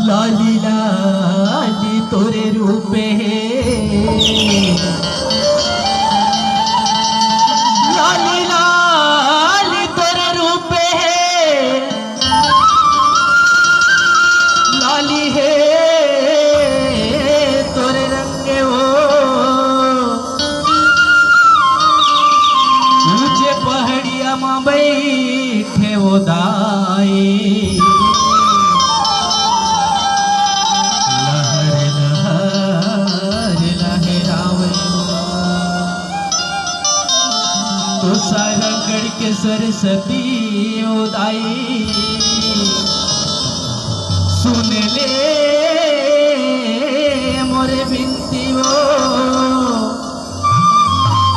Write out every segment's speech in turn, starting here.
लाली लाली तोरे रूपे लाली लाली तोरे रूपे लाली है तोरे रंगे हो ऊंचे पहाड़िया मां बैठे वो दाई तो सारा गढ़ के सरस्वती उदाई सुन ले मोरे बिनती हो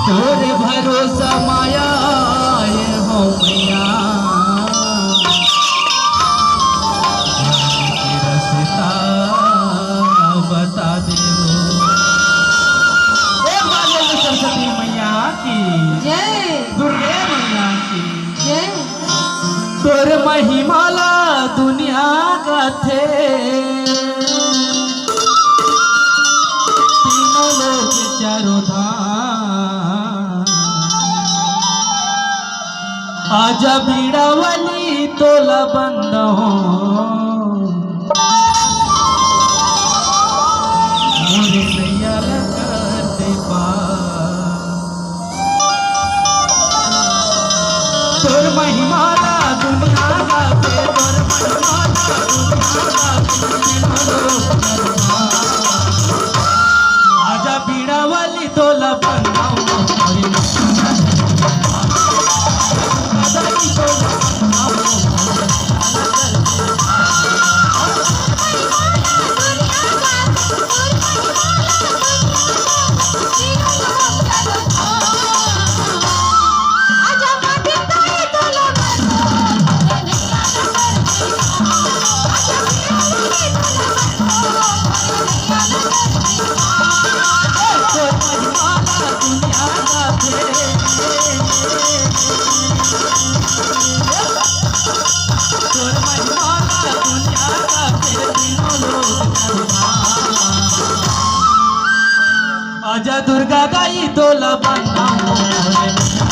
तोरे भरोसा माया ये हो मैया रास्ता बता दे सरस्वती मैया की जय, दुर्गे मैया की जय। तोर महिमाला दुनिया गाथे तीनों लोग चारों धाम आजा बीड़ावली तोला बंद हो मोरे नैया लगते तोर महिमाला दुनिया गाते तोर महिमाला दुनिया गाते आजा बीड़ावली तोला बनाओ आजा दुर्गा दाई तोला बनाओ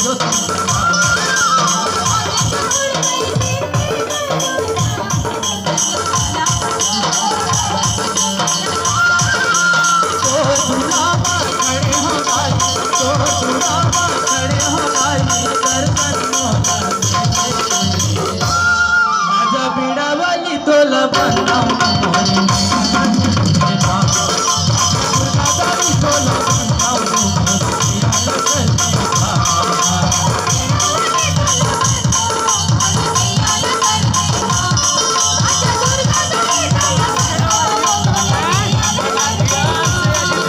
जो तुम